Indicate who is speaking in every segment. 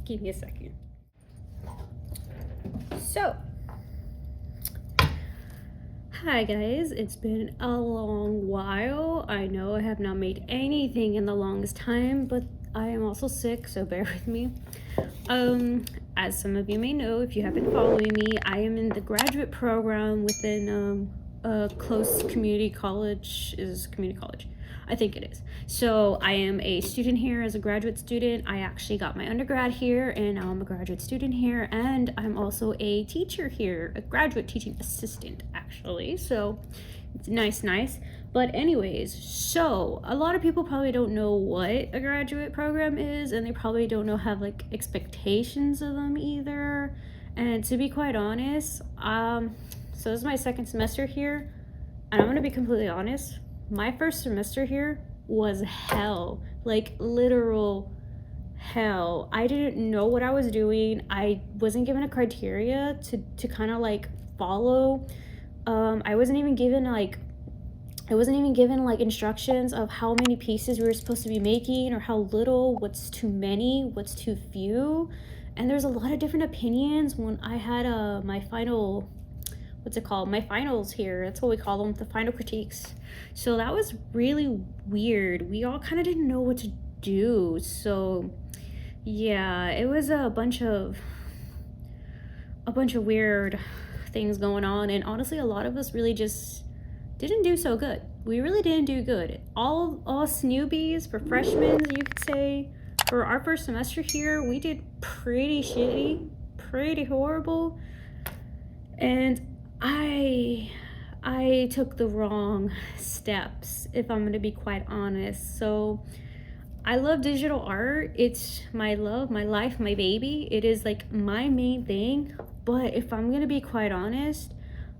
Speaker 1: Give me a second. So, hi guys, it's been a long while. I know I have not made anything in the longest time, but I am also sick, so bear with me. As some of you may know, if you have been following me, I am in the graduate program within a close community college. Is community college? I think it is. So I am a student here as a graduate student. I actually got my undergrad here, and now I'm a graduate student here, and I'm also a teacher here, a graduate teaching assistant actually. So it's nice. But anyways, so a lot of people probably don't know what a graduate program is, and they probably don't know have like expectations of them either. And to be quite honest, so this is my second semester here, and I'm gonna be completely honest. My first semester here was hell, like literal hell. I didn't know what I was doing. I wasn't given a criteria to kind of like follow. I wasn't even given like instructions of how many pieces we were supposed to be making, or how little, what's too many, what's too few. And there's a lot of different opinions. When I had my final, my finals here, that's what we call them, the final critiques. So that was really weird. We all kind of didn't know what to do. So yeah, it was a bunch of weird things going on, and honestly a lot of us really just didn't do so good. We really didn't do good. All us newbies, for freshmen, you could say, for our first semester here, we did pretty shitty, pretty horrible. And I took the wrong steps, if I'm gonna be quite honest. So I love digital art. It's my love, my life, my baby. It is like my main thing. But if I'm gonna be quite honest,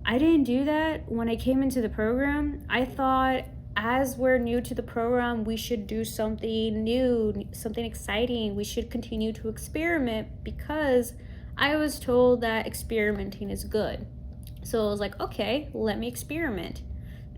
Speaker 1: I didn't do that when I came into the program. I thought, as we're new to the program, we should do something new, something exciting. We should continue to experiment, because I was told that experimenting is good. So I was like, okay, let me experiment.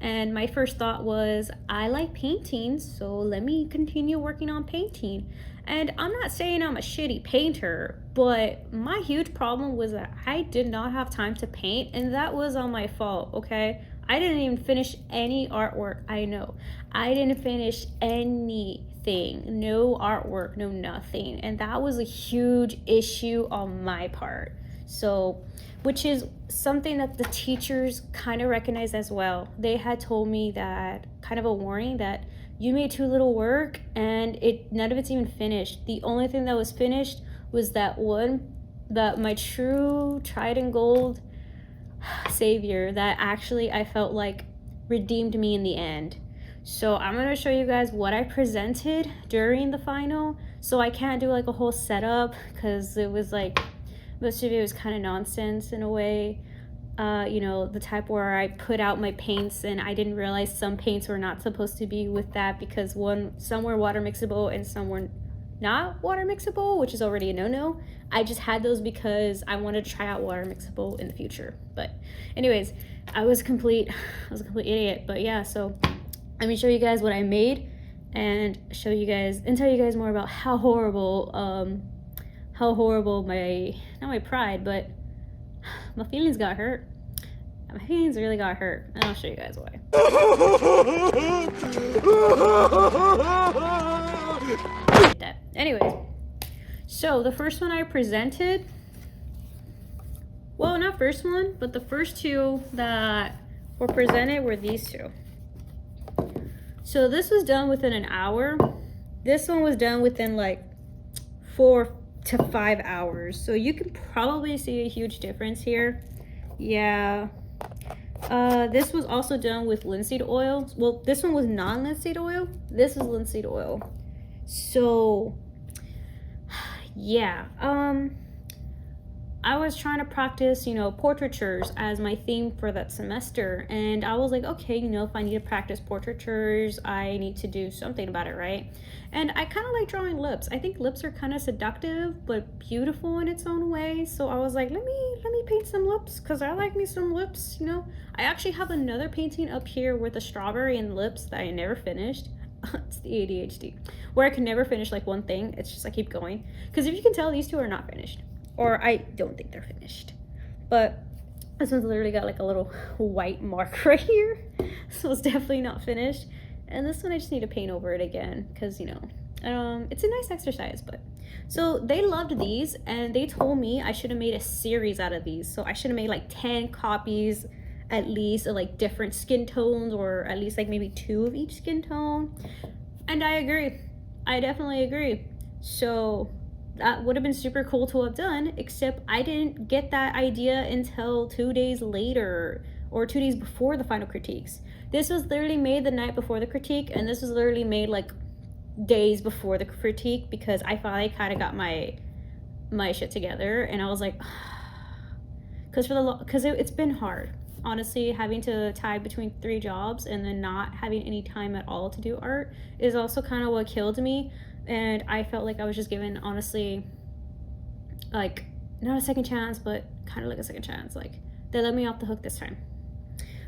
Speaker 1: And my first thought was, I like painting, so let me continue working on painting. And I'm not saying I'm a shitty painter, but my huge problem was that I did not have time to paint, and that was on my fault, okay? I didn't even finish any artwork. I know. I didn't finish anything. No artwork, no nothing. And that was a huge issue on my part. So, which is something that the teachers kind of recognized as well. They had told me that, kind of a warning, that you made too little work and none of it's even finished. The only thing that was finished was that my true tried and gold savior that actually I felt like redeemed me in the end. So I'm gonna show you guys what I presented during the final. So I can't do like a whole setup, because it was like, most of it was kind of nonsense in a way. The type where I put out my paints and I didn't realize some paints were not supposed to be with that, because some were water mixable and some were not water mixable, which is already a no-no. I just had those because I wanted to try out water mixable in the future. But anyways, I was a complete idiot. But yeah, so let me show you guys what I made, and tell you guys more about how horrible not my pride, but my feelings got hurt. My feelings really got hurt, and I'll show you guys why. Anyways, so the first one I presented, well, not first one, but the first two that were presented were these two. So this was done within an hour. This one was done within like 4 to 5 hours. So you can probably see a huge difference here. Yeah. This was also done with linseed oil. Well, this one was non-linseed oil. This is linseed oil. So, yeah. I was trying to practice, portraitures as my theme for that semester. And I was like, okay, if I need to practice portraitures, I need to do something about it, right? And I kind of like drawing lips. I think lips are kind of seductive, but beautiful in its own way. So I was like, let me paint some lips, because I like me some lips, I actually have another painting up here with a strawberry and lips that I never finished. It's the ADHD, where I can never finish like one thing. It's just I keep going. Because if you can tell, these two are not finished. Or I don't think they're finished. But this one's literally got like a little white mark right here. So it's definitely not finished. And this one I just need to paint over it again because, it's a nice exercise. But so they loved these and they told me I should have made a series out of these. So I should have made like 10 copies at least of like different skin tones, or at least like maybe 2 of each skin tone. And I agree. I definitely agree. So that would have been super cool to have done, except I didn't get that idea until 2 days later, or 2 days before the final critiques. This was literally made the night before the critique, and this was literally made like days before the critique, because I finally kind of got my shit together, and I was like, because it's been hard, honestly. Having to tie between 3 jobs and then not having any time at all to do art is also kind of what killed me. And I felt like I was just given, honestly, like, not a second chance, but kind of like a second chance. Like, they let me off the hook this time.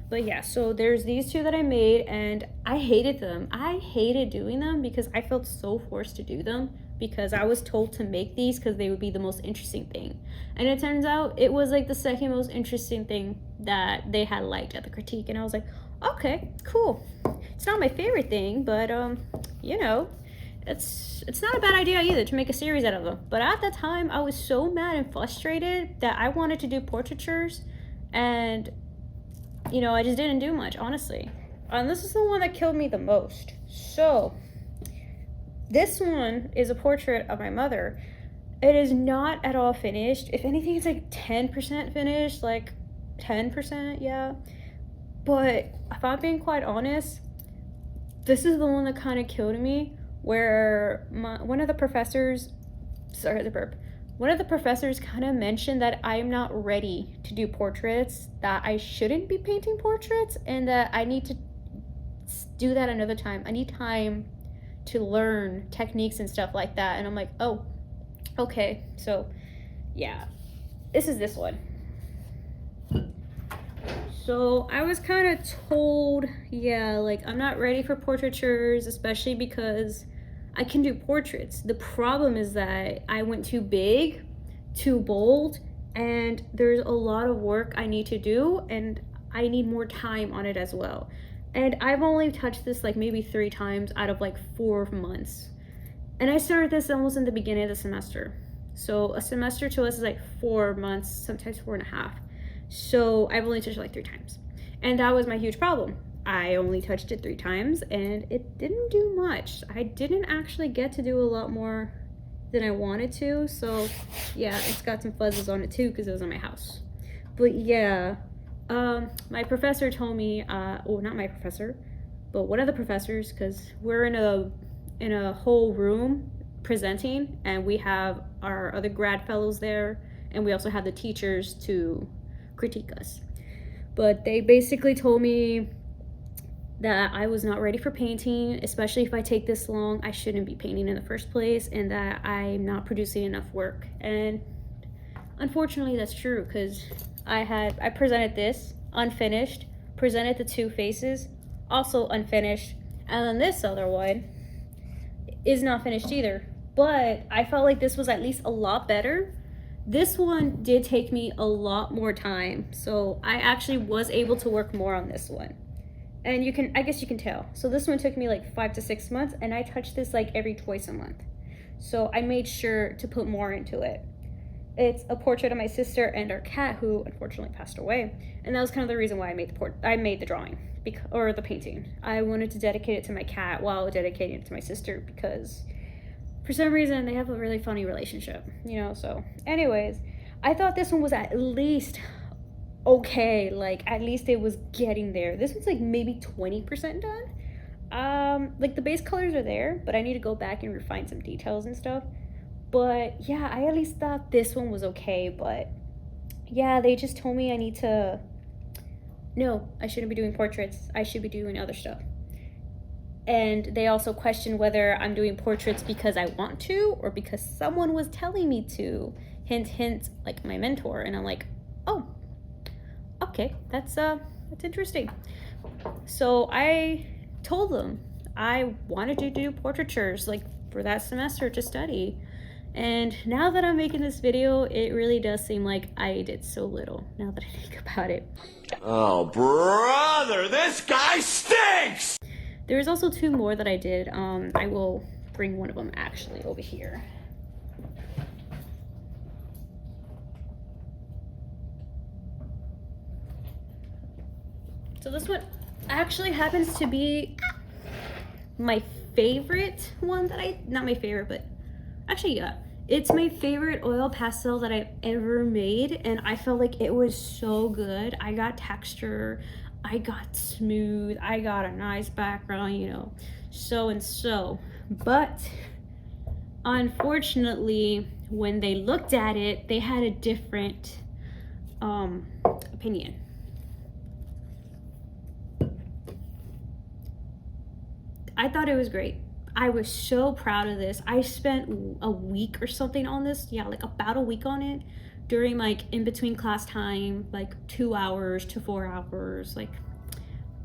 Speaker 1: But yeah, so there's these 2 that I made, and I hated them. I hated doing them because I felt so forced to do them, because I was told to make these because they would be the most interesting thing. And it turns out it was like the second most interesting thing that they had liked at the critique. And I was like, okay, cool. It's not my favorite thing, but, it's not a bad idea either to make a series out of them. But at that time, I was so mad and frustrated that I wanted to do portraitures, and I just didn't do much, honestly. And this is the one that killed me the most. So this one is a portrait of my mother. It is not at all finished. If anything, it's like 10% finished, like 10%, yeah. But if I'm being quite honest, this is the one that kind of killed me, where one of the professors kind of mentioned that I'm not ready to do portraits, that I shouldn't be painting portraits, and that I need to do that another time. I need time to learn techniques and stuff like that. And I'm like, oh, okay. So yeah, this is this one. So I was kind of told, yeah, like, I'm not ready for portraitures, especially because I can do portraits. The problem is that I went too big, too bold, and there's a lot of work I need to do, and I need more time on it as well. And I've only touched this like maybe 3 times out of like 4 months. And I started this almost in the beginning of the semester. So a semester to us is like 4 months, sometimes 4.5. So I've only touched it like 3 times. And that was my huge problem. I only touched it 3 times and it didn't do much. I didn't actually get to do a lot more than I wanted to. So yeah, it's got some fuzzes on it too because it was in my house. But yeah, my professor told me, well, not my professor, but one of the professors, because we're in a whole room presenting, and we have our other grad fellows there, and we also have the teachers to critique us. But they basically told me that I was not ready for painting, especially if I take this long. I shouldn't be painting in the first place, and that I'm not producing enough work. And unfortunately that's true, because I presented this unfinished, presented the 2 faces also unfinished, and then this other one is not finished either. But I felt like this was at least a lot better. This one did take me a lot more time, so I actually was able to work more on this one. And I guess you can tell. So this one took me like 5 to 6 months, and I touched this like every twice a month. So I made sure to put more into it. It's a portrait of my sister and our cat, who unfortunately passed away. And that was kind of the reason why I made the drawing. or the painting. I wanted to dedicate it to my cat while dedicating it to my sister because for some reason they have a really funny relationship, you know. So anyways, I thought this one was at least okay, like at least it was getting there. This one's like maybe 20% done. Like the base colors are there, but I need to go back and refine some details and stuff. But yeah, I at least thought this one was okay. But yeah, they just told me I need to, no, I shouldn't be doing portraits, I should be doing other stuff. And they also questioned whether I'm doing portraits because I want to or because someone was telling me to. Hint, hint, like my mentor. And I'm like, oh, okay, that's interesting. So I told them I wanted to do portraitures like for that semester to study. And now that I'm making this video, it really does seem like I did so little now that I think about it.
Speaker 2: Oh, brother, this guy stinks!
Speaker 1: There's also 2 more that I did. I will bring one of them actually over here. So this one actually happens to be my favorite one that not my favorite, but actually, yeah. It's my favorite oil pastel that I've ever made, and I felt like it was so good. I got texture, I got smooth, I got a nice background, you know, so and so. But unfortunately, when they looked at it, they had a different opinion. I thought it was great. I was so proud of this. I spent a week or something on this. Yeah, like about a week on it during like in between class time, like 2 hours to 4 hours. Like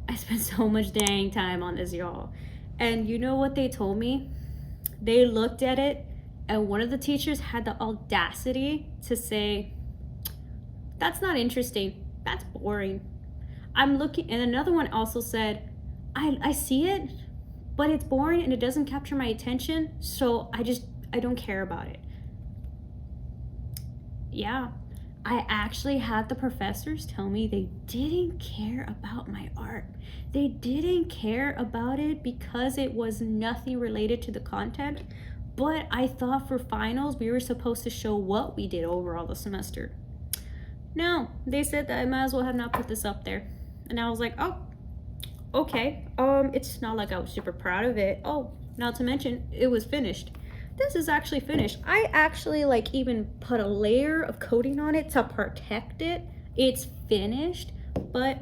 Speaker 1: I spent so much dang time on this, y'all. And you know what they told me? They looked at it and one of the teachers had the audacity to say, that's not interesting. That's boring. I'm looking, and another one also said, I see it, but it's boring and it doesn't capture my attention, so I don't care about it. Yeah, I actually had the professors tell me they didn't care about my art. They didn't care about it because it was nothing related to the content, but I thought for finals we were supposed to show what we did overall the semester. No, they said that I might as well have not put this up there. And I was like, oh, okay, it's not like I was super proud of it. Oh, not to mention it was finished. This is actually finished. I actually like even put a layer of coating on it to protect it. It's finished, but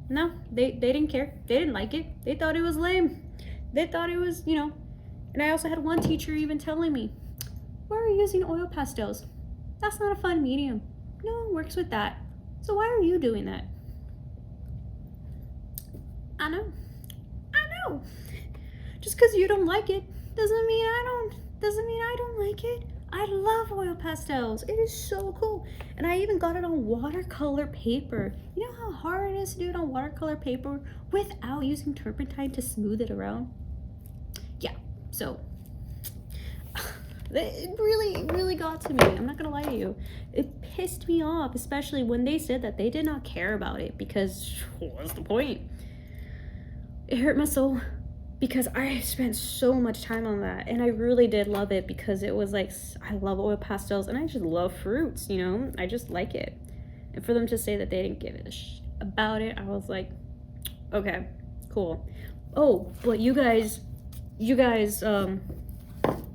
Speaker 1: no, they didn't care. They didn't like it. They thought it was lame. They thought it was, you know. And I also had one teacher even telling me, why are you using oil pastels? That's not a fun medium. No one works with that. So why are you doing that? I know. Just because you don't like it doesn't mean I don't like it. I love oil pastels. It is so cool. And I even got it on watercolor paper. You know how hard it is to do it on watercolor paper without using turpentine to smooth it around? Yeah, so it really got to me. I'm not gonna lie to you. It pissed me off, especially when they said that they did not care about it, because what's the point? It hurt my soul because I spent so much time on that, and I really did love it because it was like, I love oil pastels and I just love fruits, you know? I just like it. And for them to say that they didn't give a about it, I was like, okay, cool. Oh, but you guys,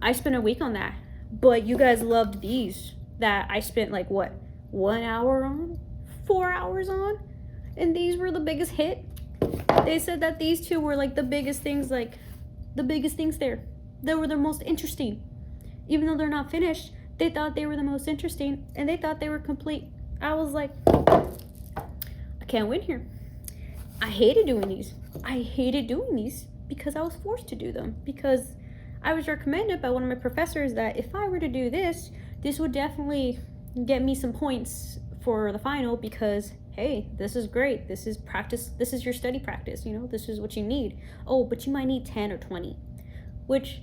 Speaker 1: I spent a week on that, but you guys loved these that I spent like what, 1 hour on, 4 hours on, and these were the biggest hit. They said that these 2 were like the biggest things there. They were the most interesting. Even though they're not finished, they thought they were the most interesting and they thought they were complete. I was like, I can't win here. I hated doing these because I was forced to do them, because I was recommended by one of my professors that if I were to do this, this would definitely get me some points for the final, because hey, this is great. This is practice. This is your study practice. You know, this is what you need. Oh, but you might need 10 or 20, which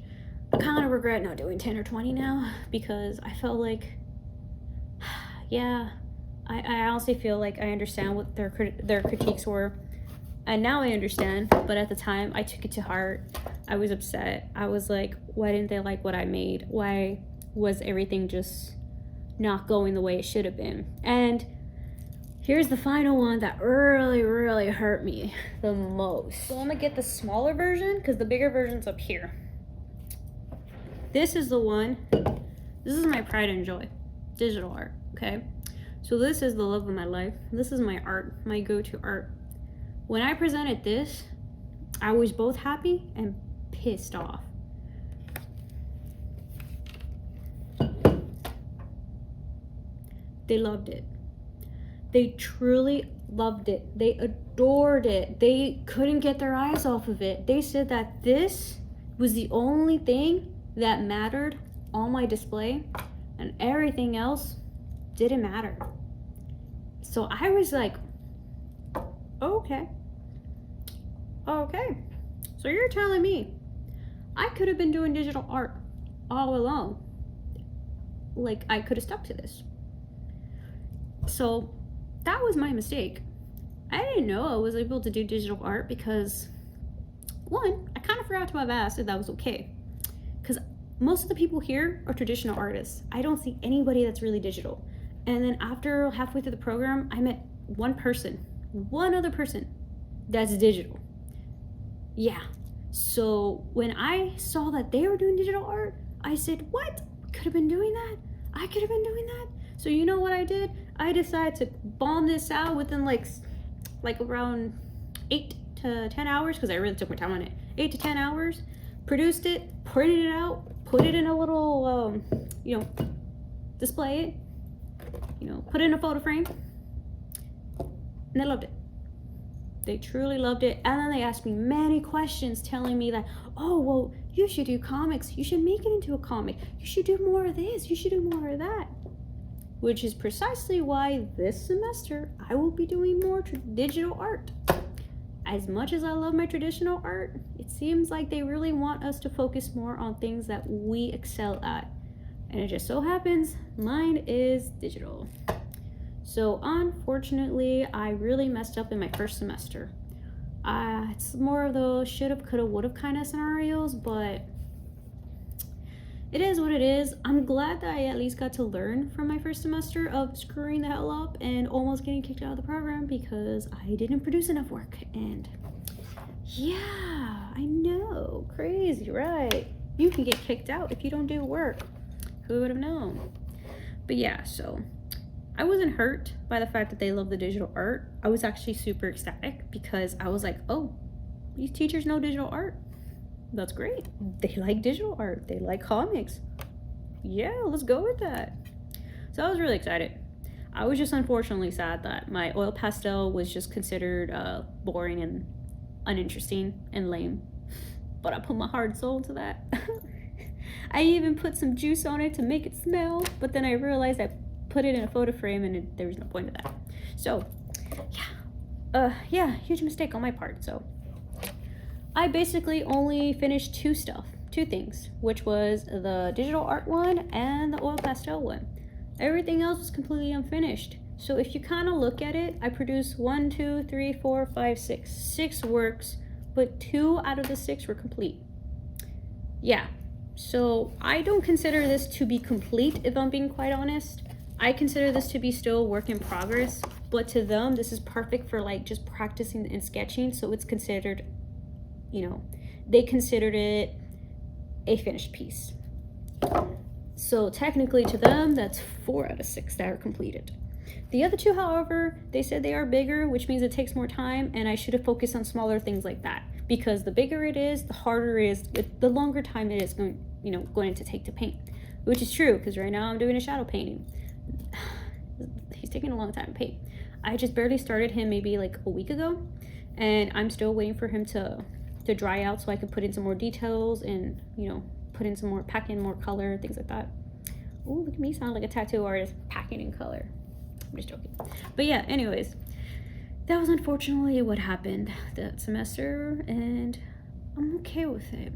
Speaker 1: I kind of regret not doing 10 or 20 now, because I felt like, yeah, I honestly feel like I understand what their critiques were. And now I understand, but at the time I took it to heart. I was upset. I was like, why didn't they like what I made? Why was everything just not going the way it should have been? And here's the final one that really, really hurt me the most. So I'm gonna get the smaller version because the bigger version's up here. This is the one. This is my pride and joy. Digital art, okay? So this is the love of my life. This is my art, my go-to art. When I presented this, I was both happy and pissed off. They loved it. They truly loved it. They adored it. They couldn't get their eyes off of it. They said that this was the only thing that mattered on my display, and everything else didn't matter. So I was like, okay. So you're telling me I could have been doing digital art all along. Like, I could have stuck to this. So that was my mistake. I didn't know I was able to do digital art because, one, I kind of forgot to have asked if that was okay. Because most of the people here are traditional artists. I don't see anybody that's really digital. And then after halfway through the program, I met one other person that's digital. Yeah. So when I saw that they were doing digital art, I said, what? Could have been doing that? I could have been doing that? So you know what I did? I decided to bomb this out within like around 8 to 10 hours, because I really took my time on it. 8 to 10 hours, produced it, printed it out, put it in a little, display it, put it in a photo frame, and they loved it. They truly loved it. And then they asked me many questions telling me that, oh, well, you should do comics. You should make it into a comic. You should do more of this. You should do more of that. Which is precisely why this semester I will be doing more digital art. As much as I love my traditional art, it seems like they really want us to focus more on things that we excel at. And it just so happens mine is digital. So unfortunately, I really messed up in my first semester. It's more of those should've, could've, would've kind of scenarios, but it is what it is. I'm glad that I at least got to learn from my first semester of screwing the hell up and almost getting kicked out of the program because I didn't produce enough work. And yeah, I know, crazy, right? You can get kicked out if you don't do work. Who would have known? But yeah, so I wasn't hurt by the fact that they love the digital art. I was actually super ecstatic because I was like, oh, these teachers know digital art. That's great. They like digital art. They like comics. Yeah, let's go with that. So I was really excited. I was just unfortunately sad that my oil pastel was just considered boring and uninteresting and lame. But I put my heart and soul into that. I even put some juice on it to make it smell, but then I realized I put it in a photo frame and there was no point to that. So yeah, huge mistake on my part. So I basically only finished two things, which was the digital art one and the oil pastel one. Everything else was completely unfinished. So if you kind of look at it, I produced 1, 2, 3, 4, 5, 6. 6 works, but 2 out of the 6 were complete. Yeah, so I don't consider this to be complete, if I'm being quite honest. I consider this to be still a work in progress, but to them, this is perfect for like just practicing and sketching. So it's considered, they considered it a finished piece. So technically to them, that's 4 out of 6 that are completed. The other 2, however, they said they are bigger, which means it takes more time, and I should have focused on smaller things like that. Because the bigger it is, the harder it is, the longer time it is going to take to paint. Which is true, because right now I'm doing a shadow painting. He's taking a long time to paint. I just barely started him maybe like a week ago, and I'm still waiting for him to dry out so I can put in some more details and pack in more color, things like that. Oh, look at me sound like a tattoo artist, packing in color. I'm just joking. But yeah, anyways, that was unfortunately what happened that semester, and I'm okay with it.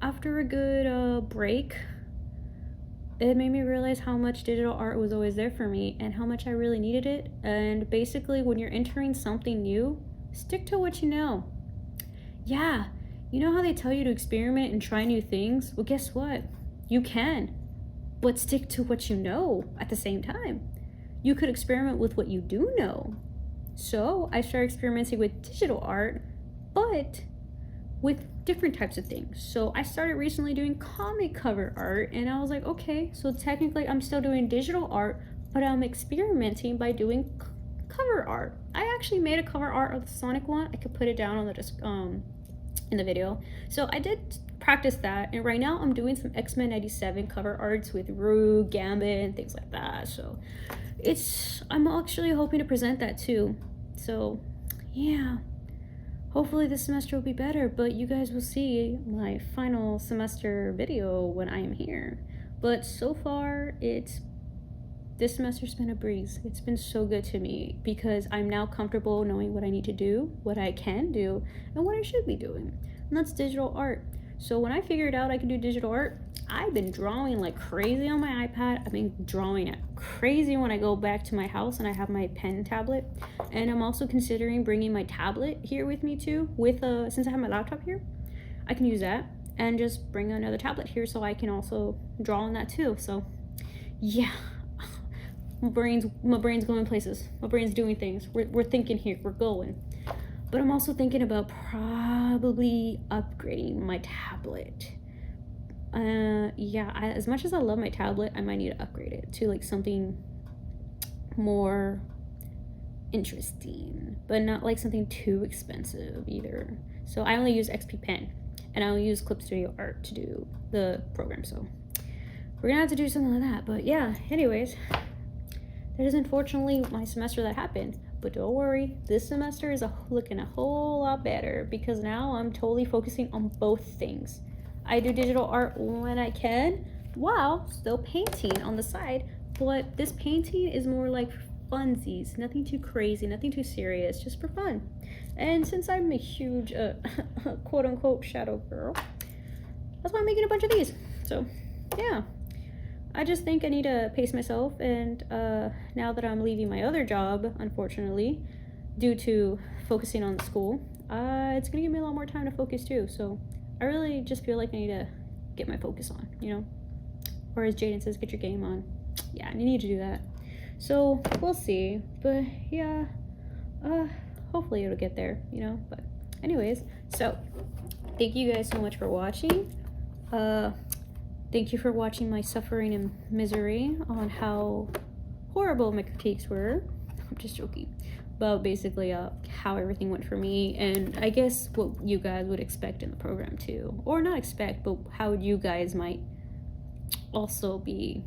Speaker 1: After a good break, it made me realize how much digital art was always there for me and how much I really needed it. And basically, when you're entering something new, Stick to what you know. Yeah, you know how they tell you to experiment and try new things? Well, guess what? You can, but stick to what you know at the same time. You could experiment with what you do know. So I started experimenting with digital art, but with different types of things. So I started recently doing comic cover art, and I was like, okay, so technically I'm still doing digital art, but I'm experimenting by doing cover art. I actually made a cover art of the Sonic one. I could put it down on the in the video. So I did practice that, and right now I'm doing some X-Men 97 cover arts with Rue, Gambit, and things like that. So I'm actually hoping to present that too. So yeah, hopefully this semester will be better, but you guys will see my final semester video when I am here. But so far, this semester's been a breeze. It's been so good to me because I'm now comfortable knowing what I need to do, what I can do, and what I should be doing. And that's digital art. So when I figured out I could do digital art, I've been drawing like crazy on my iPad. I've been drawing it crazy when I go back to my house and I have my pen tablet. And I'm also considering bringing my tablet here with me too. Since I have my laptop here, I can use that and just bring another tablet here so I can also draw on that too. So yeah, my brain's going places. My brain's doing things. We're thinking here. We're going. But I'm also thinking about probably upgrading my tablet. As much as I love my tablet, I might need to upgrade it to like something more interesting, but not like something too expensive either. So I only use XP Pen, and I only use Clip Studio Art to do the program. So we're gonna have to do something like that. But yeah, anyways, that is unfortunately my semester that happened. But don't worry, this semester is looking a whole lot better because now I'm totally focusing on both things. I do digital art when I can while still painting on the side, but this painting is more like funsies, nothing too crazy, nothing too serious, just for fun. And since I'm a huge quote-unquote shadow girl, that's why I'm making a bunch of these. So yeah, I just think I need to pace myself, and now that I'm leaving my other job, unfortunately, due to focusing on school, it's gonna give me a lot more time to focus too. So I really just feel like I need to get my focus on, you know? Or as Jaden says, get your game on. Yeah, I need to do that. So we'll see. But yeah, hopefully it'll get there, you know? But anyways, so thank you guys so much for watching. Thank you for watching my suffering and misery on how horrible my critiques were. I'm just joking. But basically how everything went for me, and I guess what you guys would expect in the program too. Or not expect, but how you guys might also be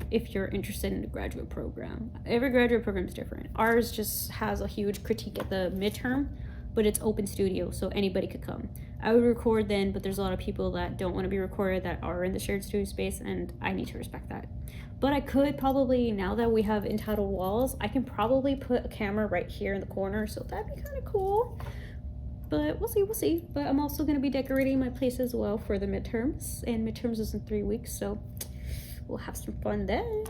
Speaker 1: if you're interested in the graduate program. Every graduate program is different. Ours just has a huge critique at the midterm, but it's open studio, so anybody could come. I would record then, but there's a lot of people that don't want to be recorded that are in the shared studio space, and I need to respect that. But I could probably, now that we have entitled walls, I can probably put a camera right here in the corner, so that'd be kind of cool. But we'll see. But I'm also going to be decorating my place as well for the midterms, and midterms is in 3 weeks, so we'll have some fun then.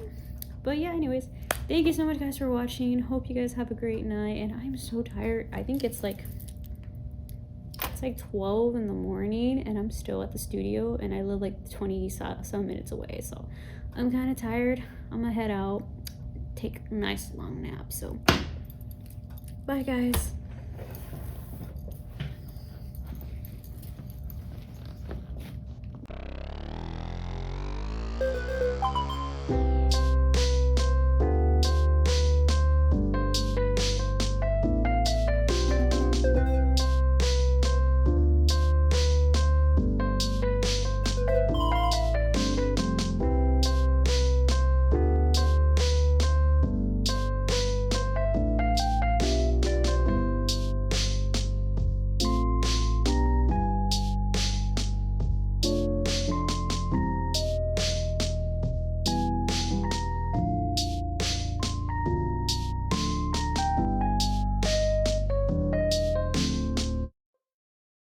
Speaker 1: But yeah, anyways, thank you so much guys for watching. Hope you guys have a great night, and I'm so tired. I think it's like 12 in the morning, and I'm still at the studio, and I live like 20 some minutes away, so I'm kind of tired. I'm gonna head out, take a nice long nap. So bye guys.